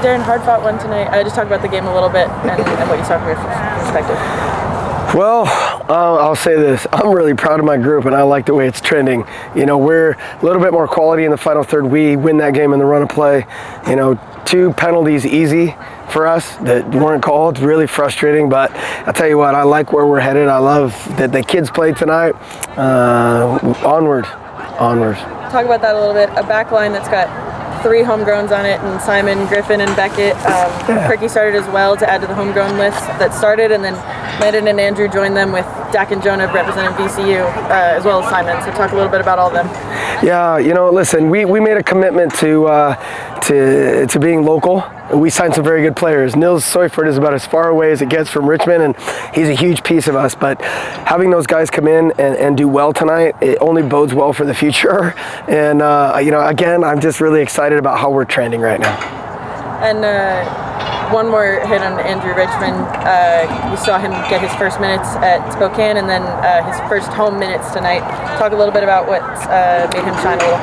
Darren, hard-fought one tonight. Just talk about the game a little bit and what you saw from your perspective. Well, I'll say this. I'm really proud of my group, and I like the way it's trending. You know, we're a little bit more quality in the final third. We win that game in the run of play. You know, 2 penalties easy for us that weren't called. Really frustrating, but I'll tell you what, I like where we're headed. I love that the kids played tonight. Onward. Talk about that a little bit. A back line that's got 3 homegrowns on it, and Simon, Griffin, and Beckett. Perky started as well to add to the homegrown list that started, and then Landon and Andrew joined them with Dak and Jonah representing VCU, as well as Simon. So talk a little bit about all of them. Yeah, you know, listen, we made a commitment to being local. We signed some very good players. Nils Soyford is about as far away as it gets from Richmond, and he's a huge piece of us. But having those guys come in and do well tonight, it only bodes well for the future. And, you know, again, I'm just really excited about how we're trending right now. And one more hit on Andrew Richmond. We saw him get his first minutes at Spokane and then his first home minutes tonight. Talk a little bit about what made him shine a little.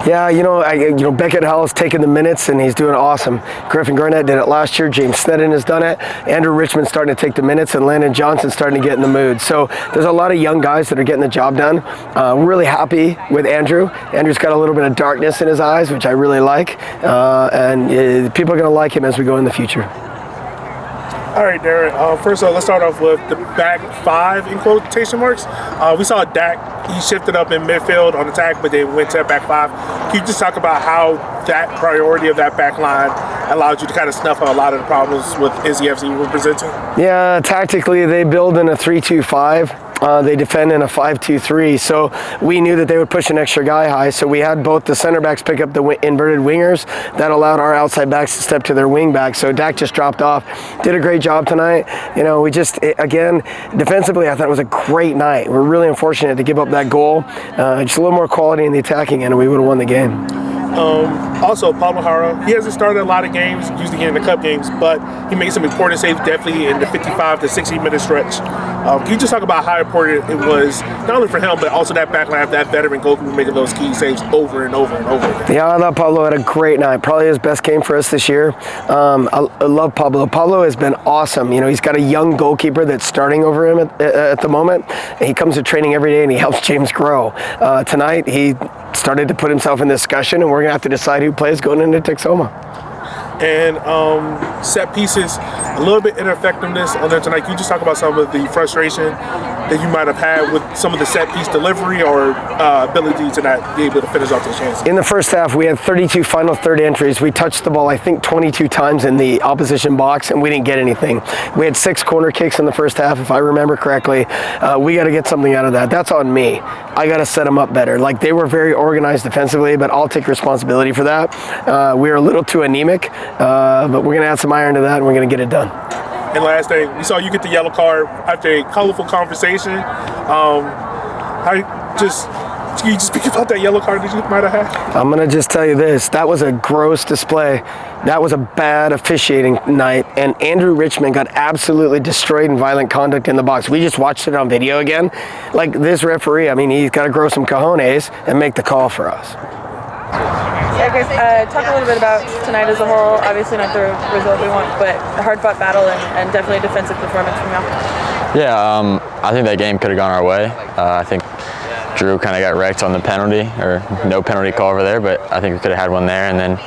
Yeah, you know, Beckett Hall's taken the minutes and he's doing awesome. Griffin Garnett did it last year. James Sneddon has done it. Andrew Richmond's starting to take the minutes, and Landon Johnson's starting to get in the mood. So there's a lot of young guys that are getting the job done. We're really happy with Andrew. Andrew's got a little bit of darkness in his eyes, which I really like. And people are going to like him as we go in the future. All right, Darren. First of all, let's start off with the back 5 in quotation marks. We saw Dak, he shifted up in midfield on attack, but then went to back 5. Can you just talk about how that priority of that back line allowed you to kind of snuff out a lot of the problems with NCFC were presenting? Yeah, tactically they build in a 3-2-5. They defend in a 5-2-3, so we knew that they would push an extra guy high, so we had both the center backs pick up the inverted wingers. That allowed our outside backs to step to their wing backs, so Dak just dropped off. Did a great job tonight. You know, we just, again, defensively, I thought it was a great night. We're really unfortunate to give up that goal. Just a little more quality in the attacking end, and we would have won the game. Also, Pablo Jara, he hasn't started a lot of games, usually in the cup games, but he made some important saves definitely in the 55 to 60-minute stretch. Can you just talk about how important it was, not only for him, but also that back line, that veteran goalkeeper making those key saves over and over and over again? Yeah, I thought Pablo had a great night. Probably his best game for us this year. I love Pablo. Pablo has been awesome. You know, he's got a young goalkeeper that's starting over him at the moment. And he comes to training every day and he helps James grow. Tonight, he started to put himself in discussion, and we're going to have to decide who plays going into Texoma. And set pieces, a little bit ineffectiveness on there tonight. Can you just talk about some of the frustration that you might have had with some of the set piece delivery or ability to not be able to finish off those chances? In the first half, we had 32 final third entries. We touched the ball, I think, 22 times in the opposition box, and we didn't get anything. We had 6 corner kicks in the first half, if I remember correctly. We got to get something out of that. That's on me. I got to set them up better. Like, they were very organized defensively, but I'll take responsibility for that. We were a little too anemic, but we're going to add some iron to that, and we're going to get it done. And last thing, we saw you get the yellow card after a colorful conversation. Can you just speak about that yellow card that you might have had? I'm going to just tell you this. That was a gross display. That was a bad officiating night, and Andrew Richmond got absolutely destroyed in violent conduct in the box. We just watched it on video again. Like, this referee, I mean, he's got to grow some cojones and make the call for us. Yeah, guys, talk a little bit about tonight as a whole. Obviously not the result we want, but a hard-fought battle and definitely a defensive performance from y'all. Yeah, I think that game could have gone our way. I think Drew kind of got wrecked on the penalty, or no penalty call over there, but I think we could have had one there. And then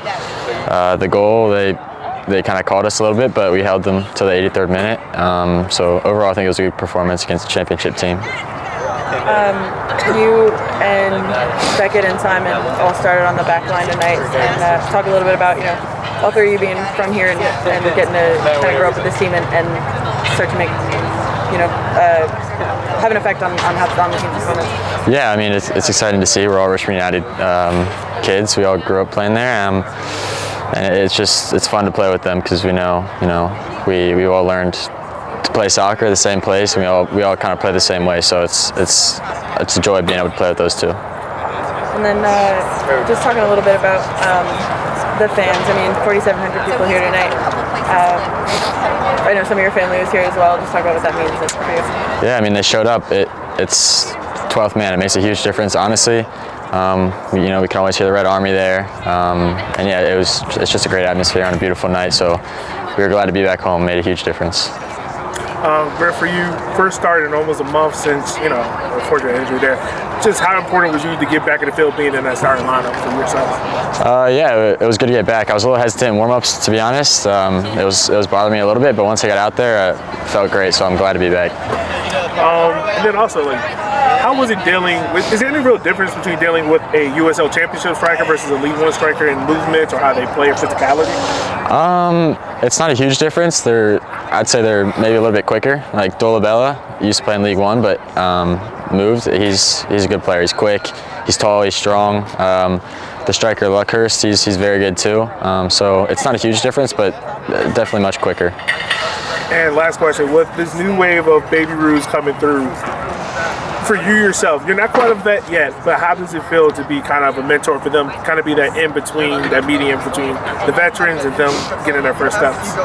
the goal, they kind of caught us a little bit, but we held them till the 83rd minute. So overall, I think it was a good performance against the championship team. You and Beckett and Simon all started on the back line tonight, and talk a little bit about, you know, all 3 of you being from here and getting to kind of grow up with this team and start to make, you know, have an effect on the team's performance. Yeah, I mean, it's exciting to see. We're all Richmond United kids. We all grew up playing there, and it's fun to play with them because we know, you know, we all learned to play soccer the same place, and we all kind of play the same way. So it's a joy being able to play with those 2. And then just talking a little bit about the fans. I mean, 4,700 people here tonight. I know some of your family was here as well. Just talk about what that means for you. Yeah, I mean, they showed up. It's 12th man. It makes a huge difference. Honestly, We can always hear the Red Army there, and yeah, it's just a great atmosphere on a beautiful night. So we were glad to be back home. Made a huge difference. Brett, for you, first started in almost a month since, unfortunate injury there. Just how important was you to get back in the field being in that starting lineup for yourself? Yeah, it was good to get back. I was a little hesitant in warm-ups, to be honest. It was bothering me a little bit, but once I got out there, it felt great, so I'm glad to be back. And then also, how was it dealing with, is there any real difference between dealing with a USL Championship striker versus a League One striker in movements or how they play or physicality? It's not a huge difference. I'd say they're maybe a little bit quicker. Like Dolabella used to play in League One, but moved. He's a good player. He's quick. He's tall. He's strong. The striker Luckhurst, he's very good too. So it's not a huge difference, but definitely much quicker. And last question: with this new wave of baby Roos coming through, for you yourself, you're not quite a vet yet, but how does it feel to be kind of a mentor for them, kind of be that in between, that medium between the veterans and them getting their first steps?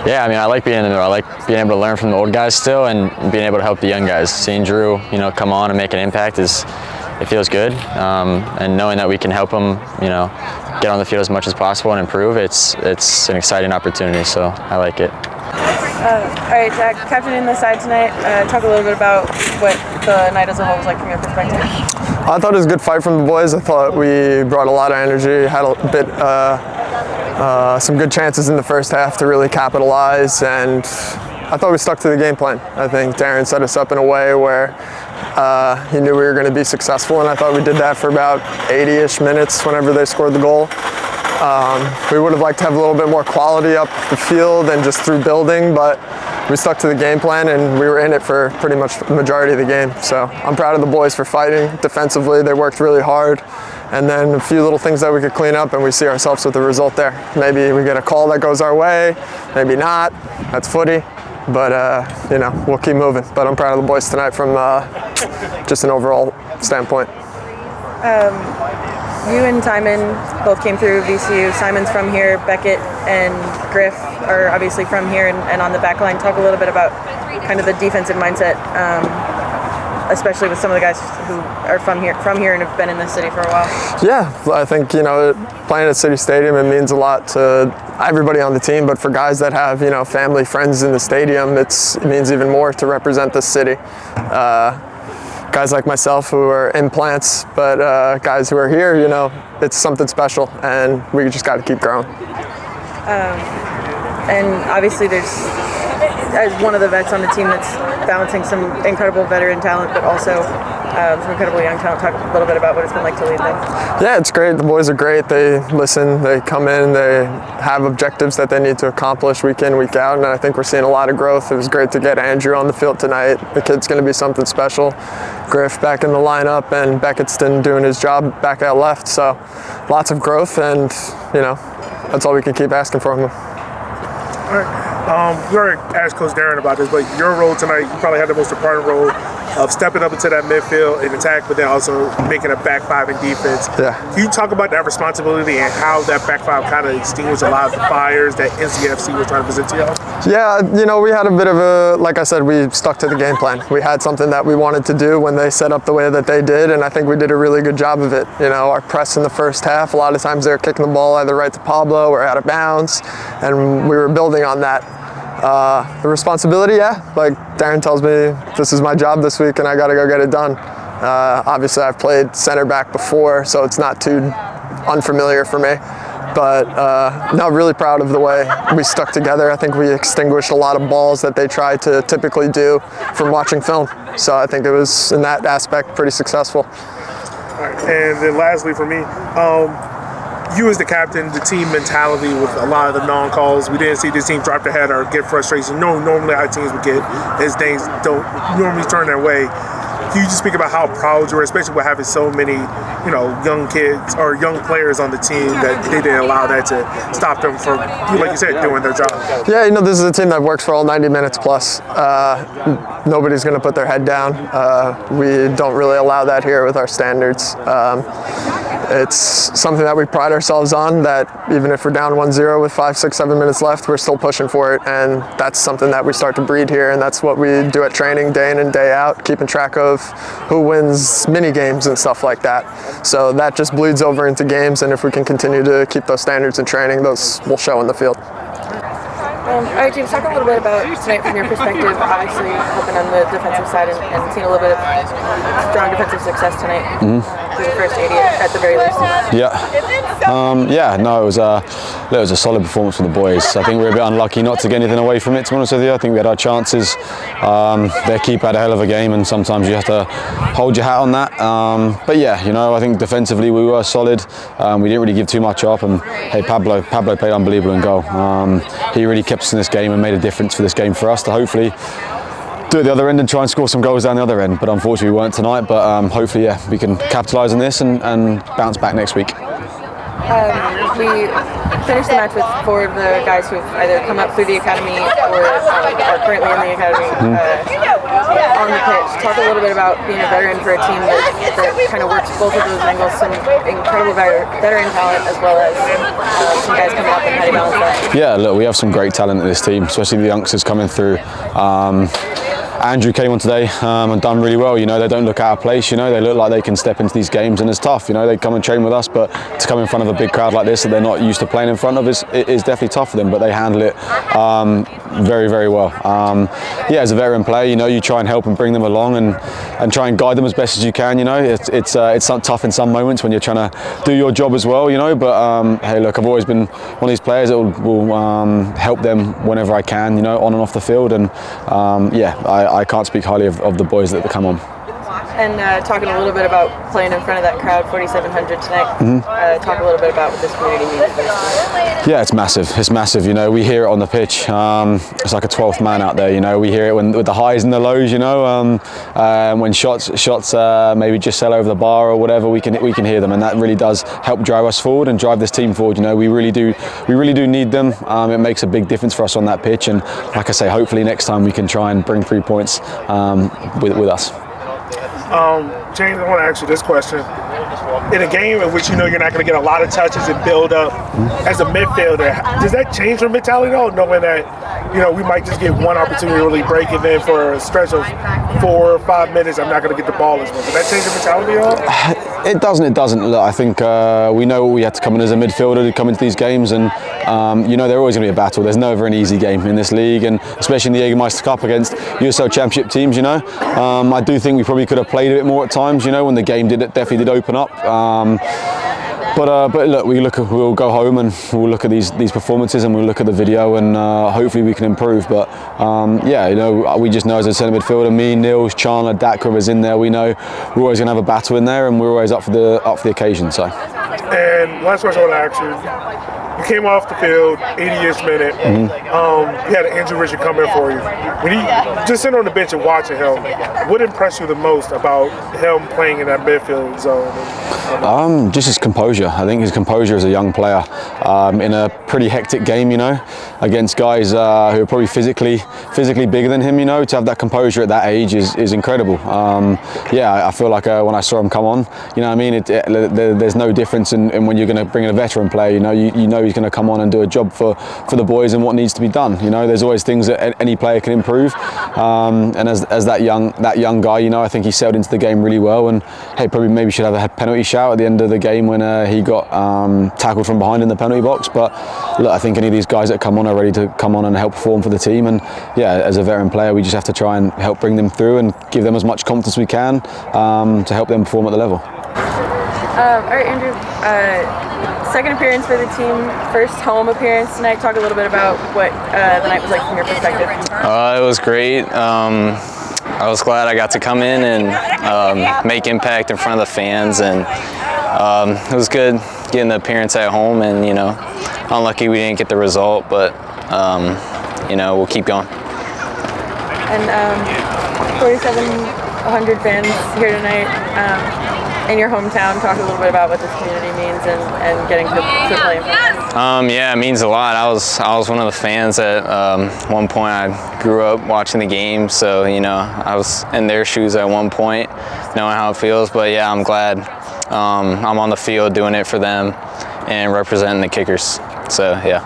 Yeah, I mean, I like being in the middle. I like being able to learn from the old guys still and being able to help the young guys. Seeing Drew, come on and make an impact it feels good. And knowing that we can help them, get on the field as much as possible and improve, it's an exciting opportunity. So I like it. All right, Jack, captaining the side tonight, talk a little bit about what the night as a whole was like from your perspective. I thought it was a good fight from the boys. I thought we brought a lot of energy, had a bit, some good chances in the first half to really capitalize, and I thought we stuck to the game plan. I think Darren set us up in a way where he knew we were going to be successful, and I thought we did that for about 80-ish minutes whenever they scored the goal. We would have liked to have a little bit more quality up the field and just through building, but we stuck to the game plan and we were in it for pretty much the majority of the game. So I'm proud of the boys for fighting defensively. They worked really hard, and then a few little things that we could clean up, and we see ourselves with the result there. Maybe we get a call that goes our way, maybe not. That's footy, but we'll keep moving. But I'm proud of the boys tonight from just an overall standpoint. You and Simon both came through VCU. Simon's from here. Beckett and Griff are obviously from here and on the back line. Talk a little bit about kind of the defensive mindset, especially with some of the guys who are from here and have been in this city for a while. Yeah, I think, playing at City Stadium, it means a lot to everybody on the team, but for guys that have, family, friends in the stadium, it means even more to represent the city. Guys like myself who are implants, but guys who are here, it's something special, and we just got to keep growing. And obviously there's, as one of the vets on the team that's balancing some incredible veteran talent, but also some incredible young talent. Talk a little bit about what it's been like to lead them. Yeah, it's great. The boys are great. They listen, they come in, they have objectives that they need to accomplish week in, week out, and I think we're seeing a lot of growth. It was great to get Andrew on the field tonight. The kid's going to be something special. Griff back in the lineup, and Beckett's doing his job back out left, so lots of growth, and that's all we can keep asking from him. All right. We already asked Coach Darren about this, but your role tonight, you probably had the most important role of stepping up into that midfield and attack, but then also making a back five in defense. Yeah. Can you talk about that responsibility and how that back five kind of extinguished a lot of the fires that NCFC was trying to present to y'all? Yeah, we had a bit of a, like I said, we stuck to the game plan. We had something that we wanted to do when they set up the way that they did, and I think we did a really good job of it. Our press in the first half, a lot of times they were kicking the ball either right to Pablo or out of bounds, and we were building on that. The responsibility, yeah, like Darren tells me, this is my job this week and I gotta go get it done. Obviously I've played center back before, so it's not too unfamiliar for me, but no, really proud of the way we stuck together. I think we extinguished a lot of balls that they try to typically do from watching film, so I think it was in that aspect pretty successful. All right, and then lastly for me, you as the captain, the team mentality with a lot of the non-calls, we didn't see this team drop their head or get frustration. No, normally our teams would get as things don't normally turn their way. Can you just speak about how proud you are, especially with having so many, young kids or young players on the team that they didn't allow that to stop them from, like you said, doing their job? Yeah, this is a team that works for all 90 minutes plus. Nobody's going to put their head down. We don't really allow that here with our standards. It's something that we pride ourselves on, that even if we're down 1-0 with 5, 6, 7 minutes left, we're still pushing for it, and that's something that we start to breed here, and that's what we do at training day in and day out, keeping track of of who wins mini games and stuff like that. So that just bleeds over into games, and if we can continue to keep those standards in training, those will show in the field. All right, James, talk a little bit about tonight from your perspective. Obviously, helping on the defensive side and seeing a little bit of strong defensive success tonight through the first 80 at the very least. No, it was a solid performance from the boys. I think we were a bit unlucky not to get anything away from it, to be honest with you. I think we had our chances. Their keeper had a hell of a game, and sometimes you have to hold your hat on that. But yeah, I think defensively we were solid. We didn't really give too much up, and hey, Pablo played unbelievable in goal. He really kept us in this game and made a difference for this game for us to hopefully do it the other end and try and score some goals down the other end. But unfortunately we weren't tonight, but hopefully we can capitalise on this and bounce back next week. We finished the match with 4 of the guys who've either come up through the academy or are currently in the academy on the pitch. Talk a little bit about being a veteran for a team that kind of works both of those angles, some incredible veteran talent as well as some guys coming up, and how do you balance that? Yeah, look, we have some great talent in this team, especially the youngsters coming through. Andrew came on today and done really well. They don't look out of place. They look like they can step into these games, and it's tough. They come and train with us, but to come in front of a big crowd like this that they're not used to playing in front of is definitely tough for them. But they handle it very, very well. As a veteran player, you try and help and bring them along and try and guide them as best as you can. It's tough in some moments when you're trying to do your job as well. But hey, look, I've always been one of these players that will help them whenever I can. On and off the field, and I can't speak highly of the boys that come on. And talking a little bit about playing in front of that crowd, 4,700 tonight. Talk a little bit about what this community means. Yeah, it's massive. It's massive. We hear it on the pitch. It's like a 12th man out there. We hear it with the highs and the lows. When shots maybe just sail over the bar or whatever, we can hear them, and that really does help drive us forward and drive this team forward. We really do need them. It makes a big difference for us on that pitch, and like I say, hopefully next time we can try and bring 3 points with us. James, I want to ask you this question. In a game in which you're not going to get a lot of touches and build up, as a midfielder, does that change your mentality at all, knowing that we might just get one opportunity to really break, and then for a stretch of 4 or 5 minutes I'm not going to get the ball as well? Does that change your mentality at all? It doesn't. Look, I think we know we had to come in as a midfielder to come into these games, and they're always going to be a battle. There's never an easy game in this league, and especially in the Jagermeister Cup against USL Championship teams. I do think we probably could have played a bit more at times. When the game definitely did open up. But look, we'll go home and we'll look at these performances, and we'll look at the video, and hopefully we can improve. But we just know as a centre midfielder, me, Nils, Chandler, Dak, whoever's in there, we know we're always going to have a battle in there, and we're always up for the occasion. So. And last question I want to ask you. You came off the field, 80th minute. You had an injury Richard come in for you. When you just sitting on the bench and watching him, what impressed you the most about him playing in that midfield zone? Just his composure. I think his composure as a young player in a pretty hectic game, against guys who are probably physically bigger than him. To have that composure at that age is incredible. I feel like when I saw him come on, there's no difference in when you're going to bring in a veteran player. You know he's going to come on and do a job for the boys and what needs to be done. There's always things that any player can improve. And as that young guy, I think he settled into the game really well. And hey, probably maybe should have a penalty shout at the end of the game when he got tackled from behind in the penalty box. But look, I think any of these guys that come on are ready to come on and help perform for the team. And as a veteran player, we just have to try and help bring them through and give them as much confidence as we can to help them perform at the level. All right, Andrew. Second appearance for the team, first home appearance tonight. Talk a little bit about what the night was like from your perspective. It was great. I was glad I got to come in and make impact in front of the fans, and it was good getting the appearance at home. And unlucky we didn't get the result, but we'll keep going. And 4,700 fans here tonight. In your hometown, talk a little bit about what this community means and getting to play in front. It means a lot. I was one of the fans at one point. I grew up watching the game, so I was in their shoes at one point, knowing how it feels. But yeah, I'm glad I'm on the field doing it for them and representing the Kickers. So yeah.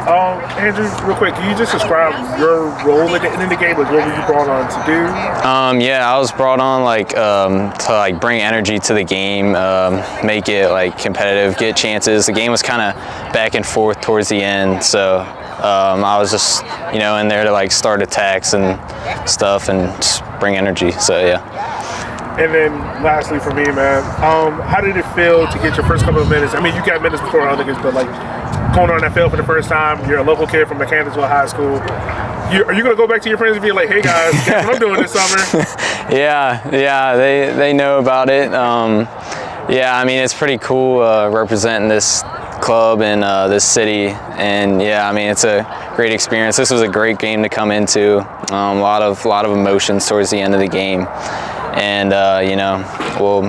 Andrew, real quick, can you just describe your role at the end of the game? Like, what were you brought on to do? Yeah, I was brought on to bring energy to the game, make it competitive, get chances. The game was kind of back and forth towards the end, so I was just in there to start attacks and stuff and just bring energy. So yeah. And then lastly for me, man, how did it feel to get your first couple of minutes? I mean, you got minutes before other kids, but going on that field for the first time, you're a local kid from Mechanicsville High School. Are you going to go back to your friends and be like, hey guys, guess what I'm doing this summer? Yeah, they know about it. Yeah, I mean, it's pretty cool representing this club and this city, and yeah, I mean, it's a great experience. This was a great game to come into. A lot of emotions towards the end of the game, and we'll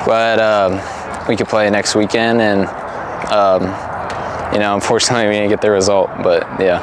glad we could play next weekend, and unfortunately we didn't get the result, but yeah.